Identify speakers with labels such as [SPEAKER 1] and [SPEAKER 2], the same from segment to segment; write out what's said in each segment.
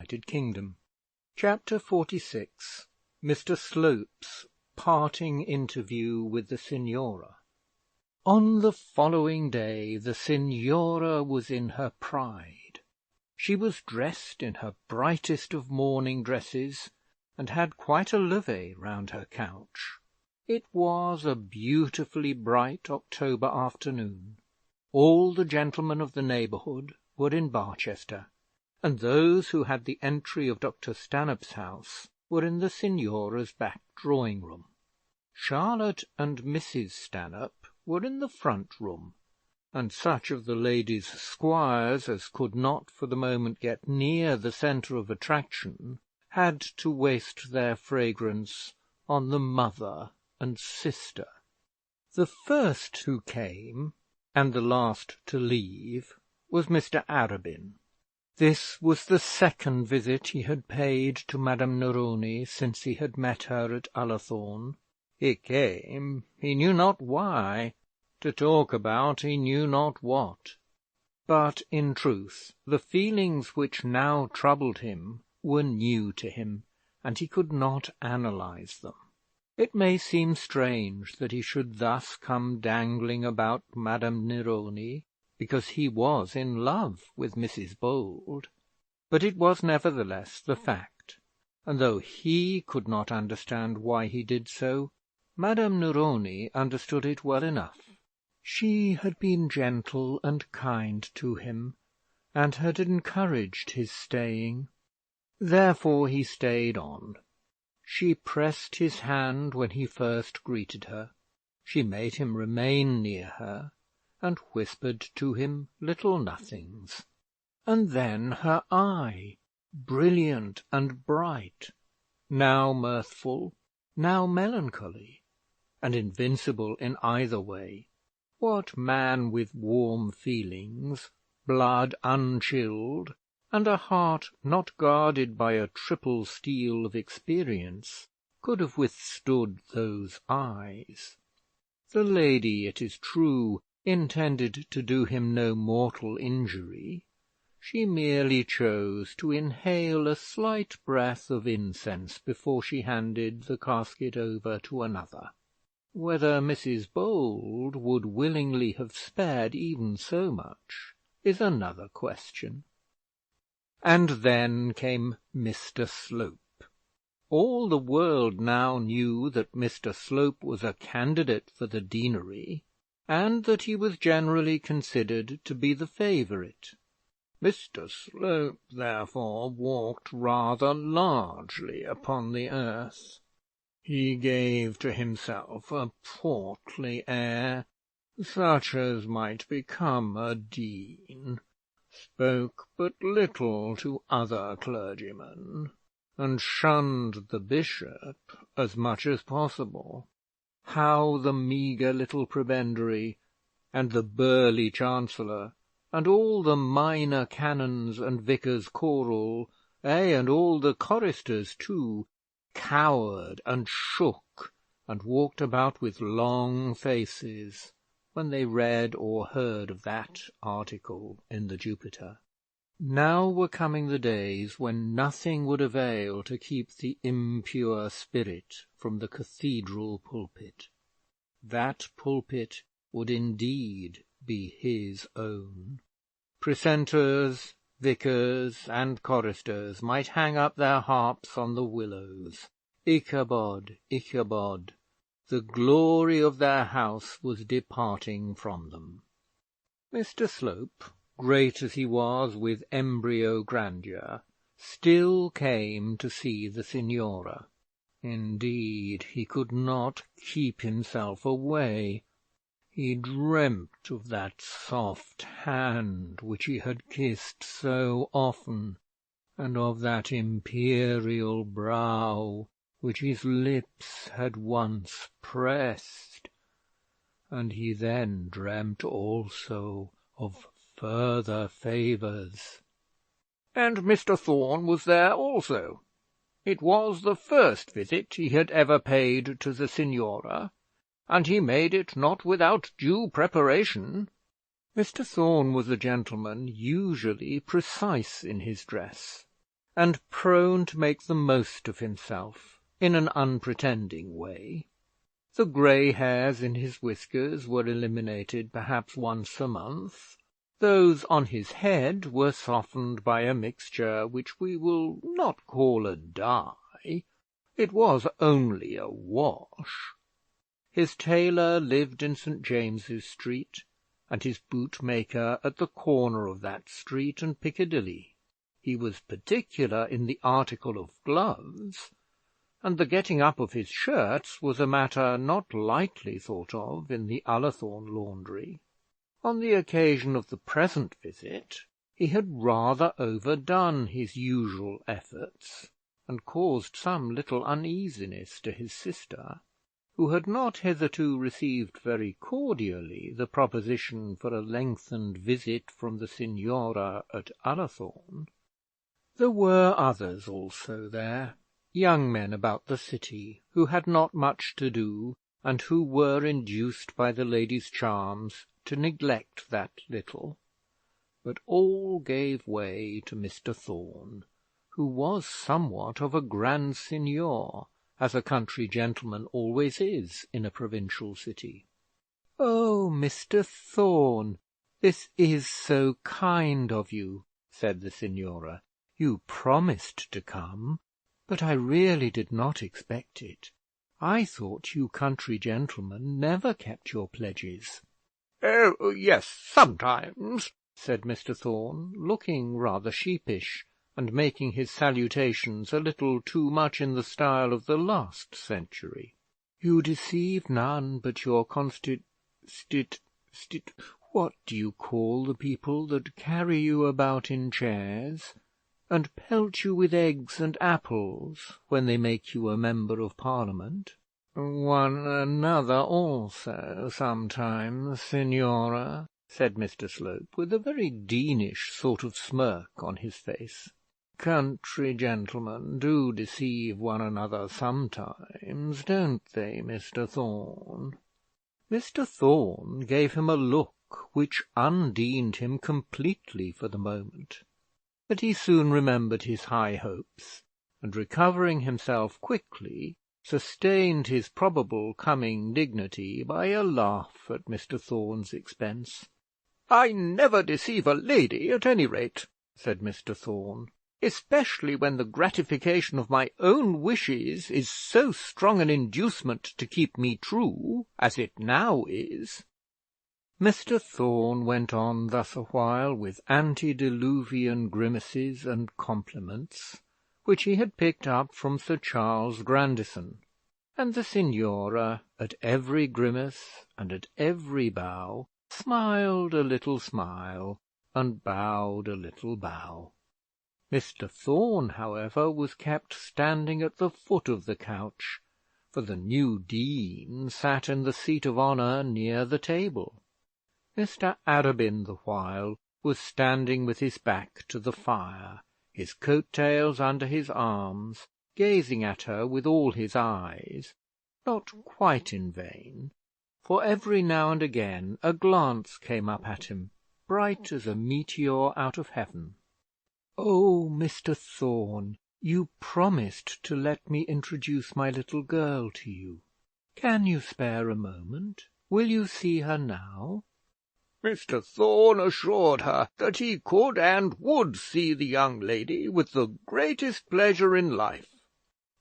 [SPEAKER 1] United Kingdom. Chapter 46. Mr Slope's parting interview with the Signora. On the following day the Signora was in her pride. She was dressed in her brightest of morning dresses, and had quite a levee round her couch. It was a beautifully bright October afternoon. All the gentlemen of the neighbourhood were in Barchester, and those who had the entry of Dr Stanhope's house were in the Signora's back drawing-room. Charlotte and Mrs Stanhope were in the front room, and such of the ladies' squires as could not for the moment get near the centre of attraction had to waste their fragrance on the mother and sister. The first who came, and the last to leave, was Mr Arabin. This was the second visit he had paid to Madame Neroni since he had met her at Ullathorne. He came, he knew not why, to talk about he knew not what. But in truth the feelings which now troubled him were new to him, and he could not analyse them. It may seem strange that he should thus come dangling about Madame Neroni, because he was in love with Mrs Bold, but it was nevertheless the fact, and though he could not understand why he did so, Madame Neroni understood it well enough. She had been gentle and kind to him, and had encouraged his staying. Therefore he stayed on. She pressed his hand when he first greeted her. She made him remain near her, and whispered to him little nothings. And then her eye, brilliant and bright, now mirthful, now melancholy, and invincible in either way. What man with warm feelings, blood unchilled, and a heart not guarded by a triple steel of experience, could have withstood those eyes? The lady, it is true, intended to do him no mortal injury. She merely chose to inhale a slight breath of incense before she handed the casket over to another. Whether Mrs Bold would willingly have spared even so much is another question. And then came Mr Slope. All the world now knew that Mr Slope was a candidate for the deanery, and that he was generally considered to be the favourite. Mr Slope, therefore, walked rather largely upon the earth. He gave to himself a portly air, such as might become a dean, spoke but little to other clergymen, and shunned the bishop as much as possible. How the meagre little prebendary, and the burly chancellor, and all the minor canons and vicars choral, and all the choristers too, cowered and shook, and walked about with long faces, when they read or heard of that article in the Jupiter. Now were coming the days when nothing would avail to keep the impure spirit from the cathedral pulpit. That pulpit would indeed be his own. Precentors, vicars, and choristers might hang up their harps on the willows. Ichabod, Ichabod, the glory of their house was departing from them. Mr Slope, great as he was with embryo grandeur, still came to see the Signora. Indeed, he could not keep himself away. He dreamt of that soft hand which he had kissed so often, and of that imperial brow which his lips had once pressed, and he then dreamt also of further favours. And Mr Thorne was there also. It was the first visit he had ever paid to the Signora, and he made it not without due preparation. Mr Thorne was a gentleman usually precise in his dress, and prone to make the most of himself in an unpretending way. The grey hairs in his whiskers were eliminated perhaps once a month. Those on his head were softened by a mixture which we will not call a dye. It was only a wash. His tailor lived in St. James's Street, and his bootmaker at the corner of that street and Piccadilly. He was particular in the article of gloves, and the getting up of his shirts was a matter not lightly thought of in the Ullathorne laundry. On the occasion of the present visit, he had rather overdone his usual efforts, and caused some little uneasiness to his sister, who had not hitherto received very cordially the proposition for a lengthened visit from the Signora at Ullathorne. There were others also there, young men about the city, who had not much to do, and who were induced by the lady's charms to neglect that little; but all gave way to Mr. Thorne, who was somewhat of a grand signor, as a country gentleman always is in a provincial city. "Oh, Mr. Thorne, this is so kind of you," said the signora. "You promised to come, but I really did not expect it. I thought you country gentlemen never kept your pledges."
[SPEAKER 2] "Oh, yes, sometimes,"
[SPEAKER 1] said Mr. Thorne, looking rather sheepish, and making his salutations a little too much in the style of the last century. "You deceive none but your what do you call the people that carry you about in chairs, and pelt you with eggs and apples when they make you a member of Parliament?" "One another also sometimes, Signora," said Mr. Slope, with a very Deanish sort of smirk on his face. "Country gentlemen do deceive one another sometimes, don't they, Mr. Thorne?" Mr. Thorne gave him a look which undeaned him completely for the moment, but he soon remembered his high hopes, and recovering himself quickly, sustained his probable coming dignity by a laugh at Mr. Thorne's expense.
[SPEAKER 2] "I never deceive a lady, at any rate," said Mr. Thorne, "especially when the gratification of my own wishes is so strong an inducement to keep me true, as it now is."
[SPEAKER 1] Mr. Thorne went on thus a while with antediluvian grimaces and compliments, which he had picked up from Sir Charles Grandison, and the signora, at every grimace and at every bow, smiled a little smile and bowed a little bow. Mr. Thorne, however, was kept standing at the foot of the couch, for the new dean sat in the seat of honour near the table. Mr. Arabin, the while, was standing with his back to the fire, his coat-tails under his arms, gazing at her with all his eyes, not quite in vain, for every now and again a glance came up at him, bright as a meteor out of heaven. "Oh, Mr. Thorne, you promised to let me introduce my little girl to you. Can you spare a moment? Will you see her now?"
[SPEAKER 2] Mr. Thorne assured her that he could and would see the young lady with the greatest pleasure in life.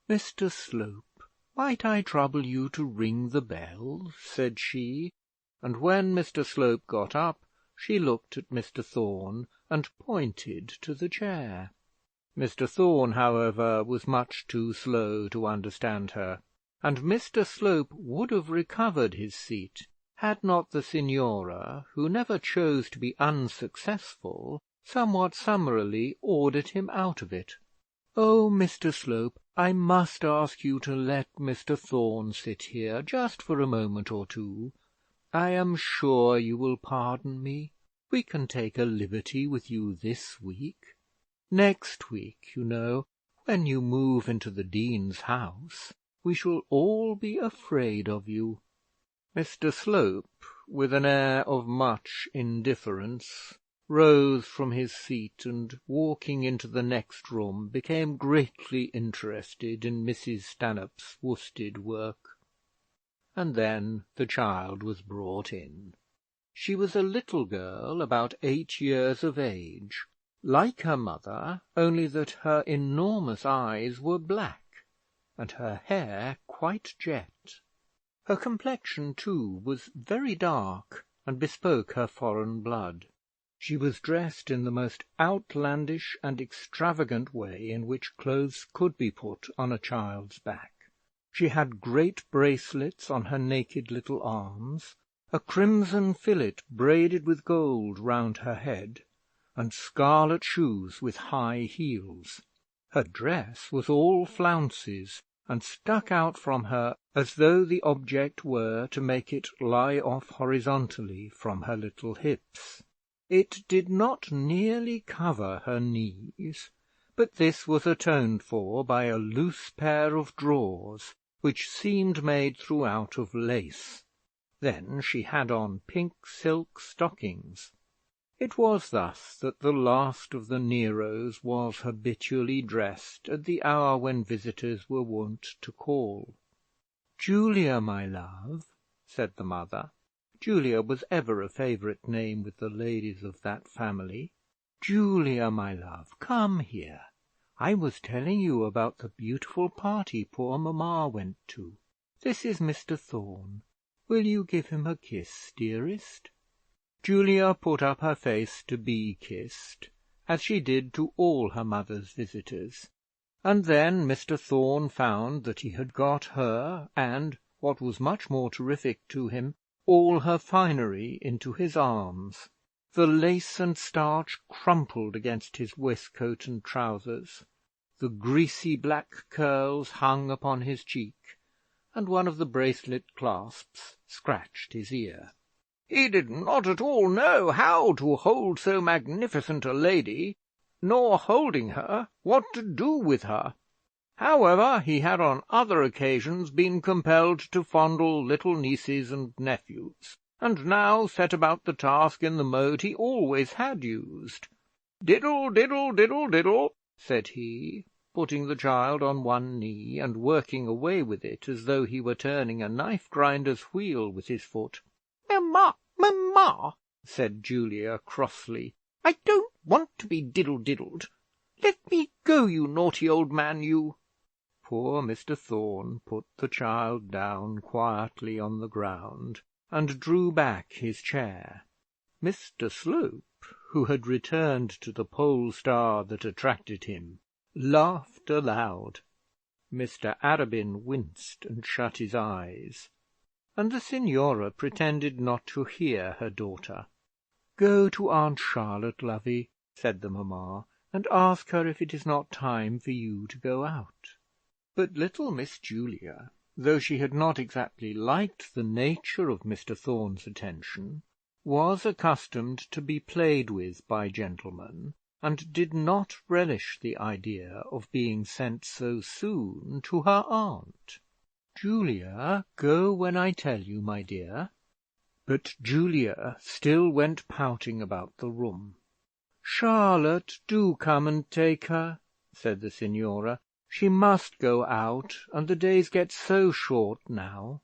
[SPEAKER 1] "Mr. Slope, might I trouble you to ring the bell?" said she, and when Mr. Slope got up, she looked at Mr. Thorne and pointed to the chair. Mr. Thorne, however, was much too slow to understand her, and Mr. Slope would have recovered his seat had not the signora, who never chose to be unsuccessful, somewhat summarily ordered him out of it. "Oh, Mr. Slope, I must ask you to let Mr. Thorne sit here just for a moment or two. I am sure you will pardon me. We can take a liberty with you this week. Next week, you know, when you move into the dean's house, we shall all be afraid of you." Mr. Slope, with an air of much indifference, rose from his seat, and, walking into the next room, became greatly interested in Mrs. Stanhope's worsted work. And then the child was brought in. She was a little girl, about 8 years of age, like her mother, only that her enormous eyes were black, and her hair quite jet. Her complexion, too, was very dark, and bespoke her foreign blood. She was dressed in the most outlandish and extravagant way in which clothes could be put on a child's back. She had great bracelets on her naked little arms, a crimson fillet braided with gold round her head, and scarlet shoes with high heels. Her dress was all flounces, and stuck out from her as though the object were to make it lie off horizontally from her little hips. It did not nearly cover her knees, but this was atoned for by a loose pair of drawers, which seemed made throughout of lace. Then she had on pink silk stockings. It was thus that the last of the Neros was habitually dressed at the hour when visitors were wont to call. "Julia, my love," said the mother. Julia was ever a favourite name with the ladies of that family. "Julia, my love, come here. I was telling you about the beautiful party poor mamma went to. This is Mr. Thorne. Will you give him a kiss, dearest?" Julia put up her face to be kissed, as she did to all her mother's visitors, and then Mr. Thorne found that he had got her, and, what was much more terrific to him, all her finery into his arms. The lace and starch crumpled against his waistcoat and trousers, the greasy black curls hung upon his cheek, and one of the bracelet clasps scratched his ear.
[SPEAKER 2] He did not at all know how to hold so magnificent a lady, nor, holding her, what to do with her. However, he had on other occasions been compelled to fondle little nieces and nephews, and now set about the task in the mode he always had used. "Diddle, diddle, diddle, diddle," said he, putting the child on one knee, and working away with it as though he were turning a knife grinder's wheel with his foot. "Mamma, mamma," said Julia crossly, "I don't want to be diddle-diddled. Let me go, you naughty old man, you." Poor Mr. Thorne put the child down quietly on the ground, and drew back his chair. Mr. Slope, who had returned to the pole star that attracted him, laughed aloud. Mr. Arabin winced and shut his eyes, and the Signora pretended not to hear her daughter. "Go to Aunt Charlotte, lovey," said the mamma, "and ask her if it is not time for you to go out." But little Miss Julia, though she had not exactly liked the nature of Mr. Thorne's attention, was accustomed to be played with by gentlemen, and did not relish the idea of being sent so soon to her aunt. "Julia, go when I tell you, my dear." But Julia still went pouting about the room. "Charlotte, do come and take her," said the Signora. "She must go out, and the days get so short now."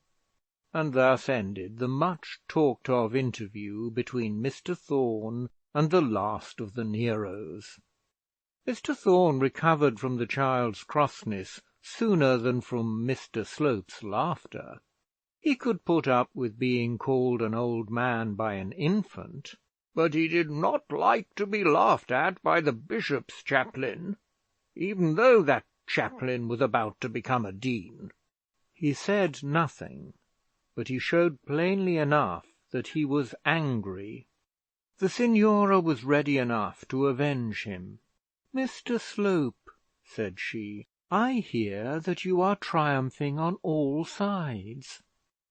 [SPEAKER 2] And thus ended the much talked of interview between Mr. Thorne and the last of the Neros. Mr. Thorne recovered from the child's crossness sooner than from Mr. Slope's laughter. He could put up with being called an old man by an infant, but he did not like to be laughed at by the bishop's chaplain, even though that chaplain was about to become a dean. He said nothing, but he showed plainly enough that he was angry. The Signora was ready enough to avenge him. "Mr. Slope," said she, "I hear that you are triumphing on all sides."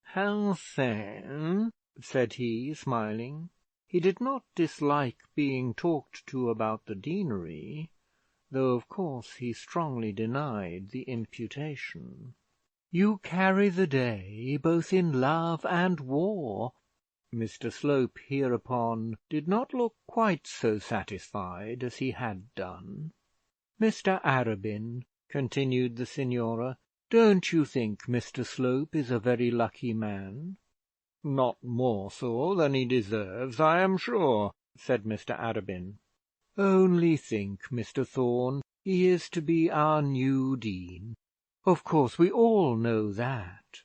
[SPEAKER 2] "How so?" said he, smiling. He did not dislike being talked to about the deanery, though of course he strongly denied the imputation. "You carry the day both in love and war.
[SPEAKER 1] Mr Slope hereupon did not look quite so satisfied as he had done. "Mr Arabin," continued the Signora, "don't you think Mr Slope is a very lucky man?"
[SPEAKER 2] "Not more so than he deserves, I am sure," said Mr Arabin.
[SPEAKER 1] "Only think, Mr Thorne, he is to be our new dean. Of course we all know that."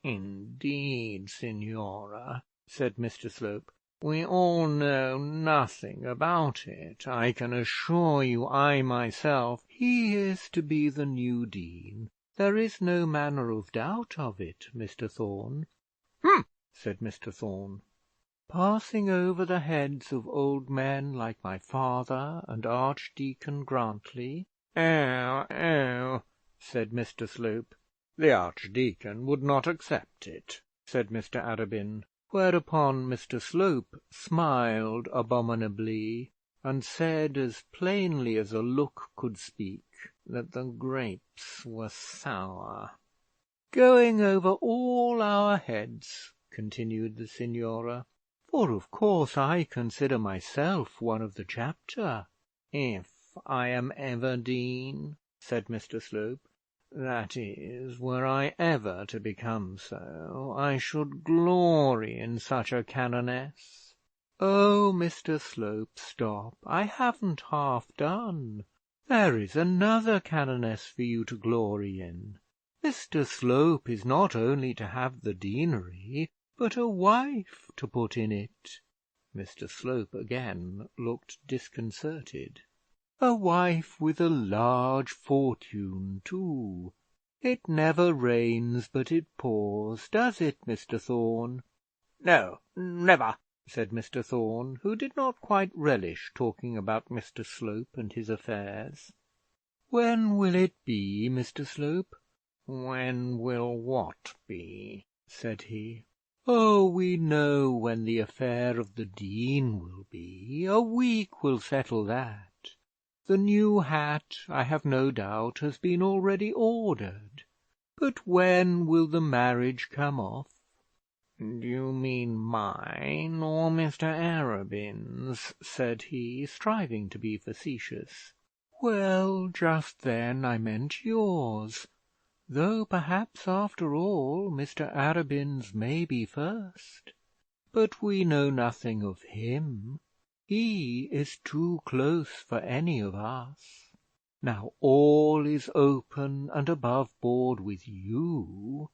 [SPEAKER 2] "Indeed, Signora," said Mr Slope, "we all know nothing about it, I can assure you. I myself—"
[SPEAKER 1] "He is to be the new dean. There is no manner of doubt of it, Mr Thorne."
[SPEAKER 2] said Mr Thorne.
[SPEAKER 1] "Passing over the heads of old men like my father and Archdeacon Grantly."
[SPEAKER 2] Oh, said Mr Slope. "The Archdeacon would not accept it," said Mr Arabin.
[SPEAKER 1] Whereupon Mr Slope smiled abominably, and said, as plainly as a look could speak,
[SPEAKER 2] that the grapes were sour.
[SPEAKER 1] "Going over all our heads," continued the Signora, "for of course I consider myself one of the chapter."
[SPEAKER 2] "If I am ever dean," said Mr Slope, "that is, were I ever to become so, I should glory in such a canoness."
[SPEAKER 1] "Oh, Mr Slope, stop! I haven't half done. There is another canoness for you to glory in. Mr Slope is not only to have the deanery, but a wife to put in it."
[SPEAKER 2] Mr Slope again looked disconcerted.
[SPEAKER 1] "A wife with a large fortune too. It never rains but it pours, does it, Mr Thorne?"
[SPEAKER 2] "No, never,"
[SPEAKER 1] said Mr Thorne, who did not quite relish talking about Mr Slope and his affairs. "When will it be, Mr Slope?"
[SPEAKER 2] "When will what be?" said he.
[SPEAKER 1] "Oh, we know when the affair of the dean will be. A week will settle that. The new hat, I have no doubt, has been already ordered. But when will the marriage come off?"
[SPEAKER 2] "Do you mean mine or Mr Arabin's?" said he, striving to be facetious.
[SPEAKER 1] "Well, just then I meant yours, though perhaps after all Mr Arabin's may be first. But we know nothing of him. He is too close for any of us. Now all is open and above board with you,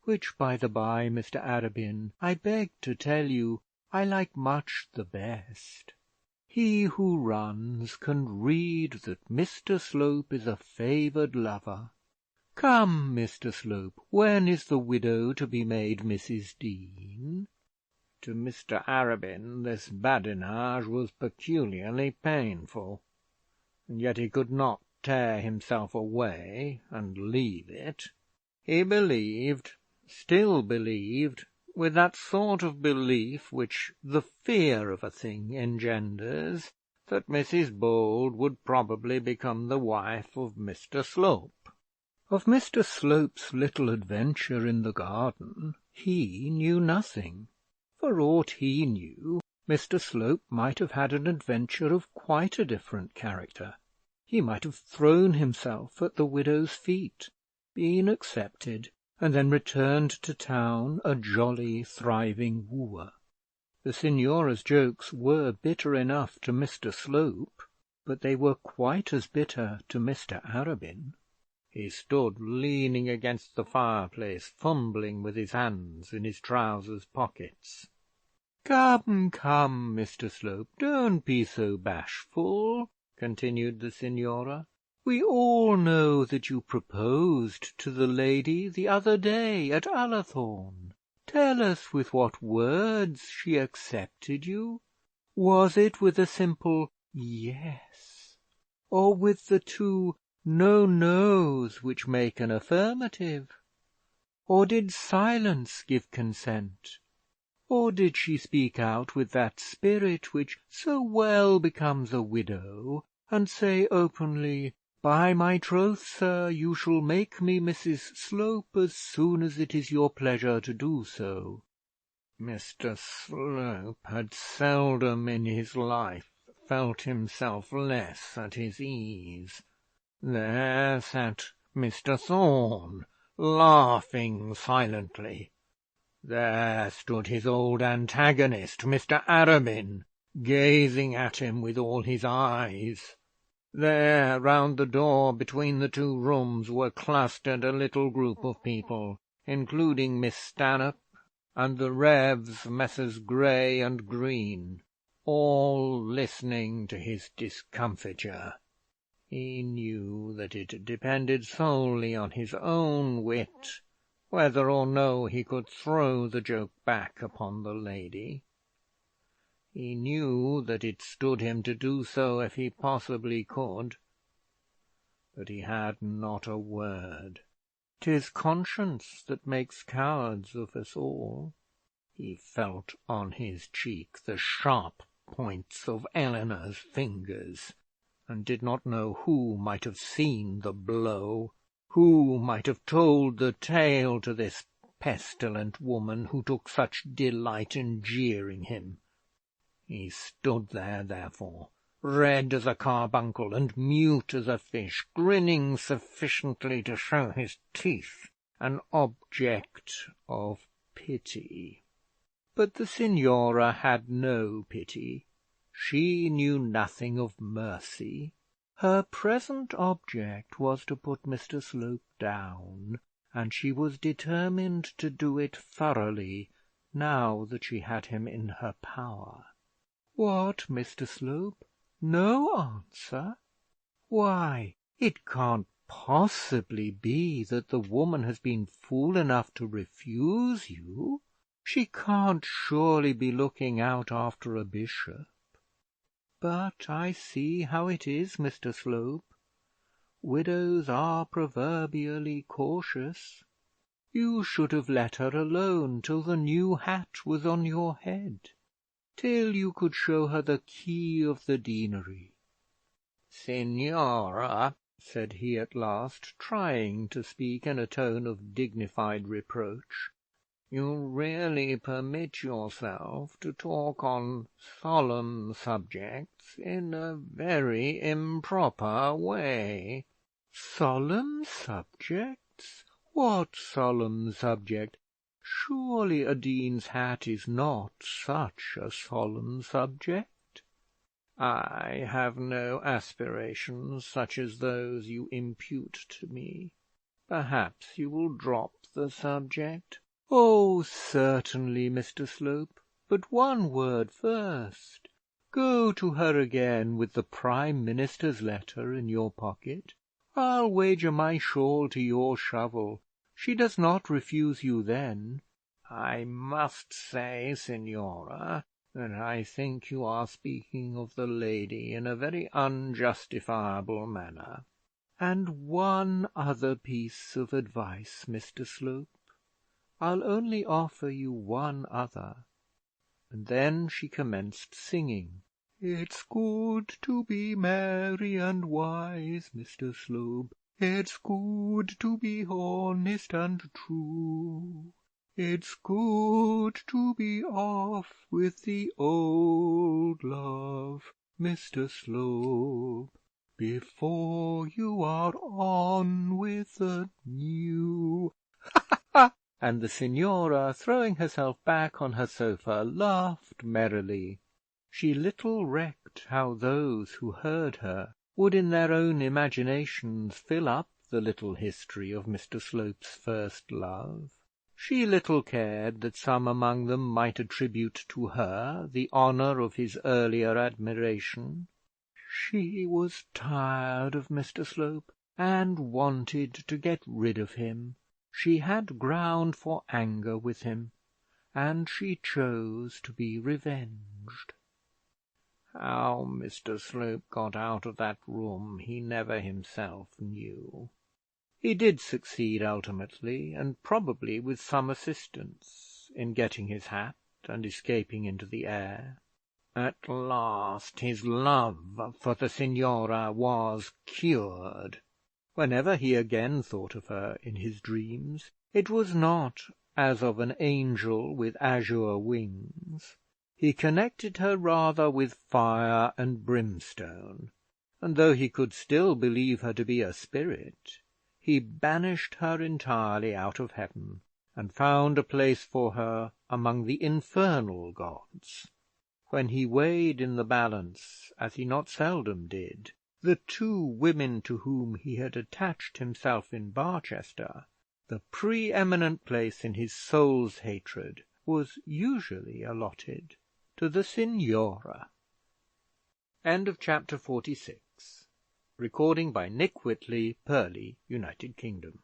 [SPEAKER 1] which, by the by, Mr Arabin, I beg to tell you I like much the best. He who runs can read that Mr Slope is a favoured lover. Come, Mr Slope, when is the widow to be made Mrs Dean?"
[SPEAKER 2] To Mr Arabin this badinage was peculiarly painful, and yet he could not tear himself away and leave it. He believed, still believed, with that sort of belief which the fear of a thing engenders, that Mrs Bold would probably become the wife of Mr Slope.
[SPEAKER 1] Of Mr Slope's little adventure in the garden he knew nothing. For aught he knew, Mr Slope might have had an adventure of quite a different character. He might have thrown himself at the widow's feet, been accepted, and then returned to town a jolly, thriving wooer. The Signora's jokes were bitter enough to Mr Slope, but they were quite as bitter to Mr Arabin.
[SPEAKER 2] He stood leaning against the fireplace, fumbling with his hands in his trousers pockets.
[SPEAKER 1] "Come, come, Mr Slope, don't be so bashful," continued the Signora. "We all know that you proposed to the lady the other day at Ullathorne. Tell us with what words she accepted you. Was it with a simple yes, or with the two no-nos which make an affirmative? Or did silence give consent? Or did she speak out with that spirit which so well becomes a widow, and say openly, 'By my troth, sir, you shall make me Mrs Slope as soon as it is your pleasure to do so'?"
[SPEAKER 2] Mr Slope had seldom in his life felt himself less at his ease. There sat Mr Thorne, laughing silently. There stood his old antagonist, Mr Arabin, gazing at him with all his eyes. There, round the door between the two rooms, were clustered a little group of people, including Miss Stanhope and the Revs, Messrs Grey and Green, all listening to his discomfiture. He knew that it depended solely on his own wit whether or no he could throw the joke back upon the lady. He knew that it stood him to do so if he possibly could, but he had not a word. 'Tis conscience that makes cowards of us all. He felt on his cheek the sharp points of Eleanor's fingers, and did not know who might have seen the blow, who might have told the tale to this pestilent woman who took such delight in jeering him. He stood there, therefore, red as a carbuncle and mute as a fish, grinning sufficiently to show his teeth, an object of pity. But the Signora had no pity. She knew nothing of mercy. Her present object was to put Mr Slope down, and she was determined to do it thoroughly, now that she had him in her power. What, Mr Slope? No answer? Why, it can't possibly be that the woman has been fool enough to refuse you. She can't surely be looking out after a bishop. But I see how it is, Mr Slope. Widows are proverbially cautious. You should have let her alone till the new hat was on your head, till you could show her the key of the deanery. Signora, said he at last, trying to speak in a tone of dignified reproach, you really permit yourself to talk on solemn subjects in a very improper way. Solemn subjects? What solemn subject? Surely a dean's hat is not such a solemn subject. I have no aspirations such as those you impute to me. Perhaps you will drop the subject. Oh, certainly, Mr Slope, but one word first. Go to her again with the Prime Minister's letter in your pocket. I'll wager my shawl to your shovel. She does not refuse you then. I must say, Signora, that I think you are speaking of the lady in a very unjustifiable manner. And one other piece of advice, Mr Slope. I'll only offer you one other. And then she commenced singing. It's good to be merry and wise, Mr Slope. It's good to be honest and true. It's good to be off with the old love, Mr Slope, before you are on with the new. And the Signora, throwing herself back on her sofa, laughed merrily. She little recked how those who heard her would in their own imaginations fill up the little history of Mr Slope's first love. She little cared that some among them might attribute to her the honour of his earlier admiration. She was tired of Mr Slope, and wanted to get rid of him. She had ground for anger with him, and she chose to be revenged. How Mr Slope got out of that room he never himself knew. He did succeed ultimately, and probably with some assistance, in getting his hat and escaping into the air. At last his love for the Signora was cured. Whenever he again thought of her in his dreams, it was not
[SPEAKER 1] as of an angel with azure wings, he connected her rather with fire and brimstone, and though he could still believe her to be a spirit, he banished her entirely out of heaven, and found a place for her among the infernal gods. When he weighed in the balance, as he not seldom did, the two women to whom he had attached himself in Barchester, the pre-eminent place in his soul's hatred was usually allotted to the Signora. End of chapter 46. Recording by Nick Whitley, Purley, United Kingdom.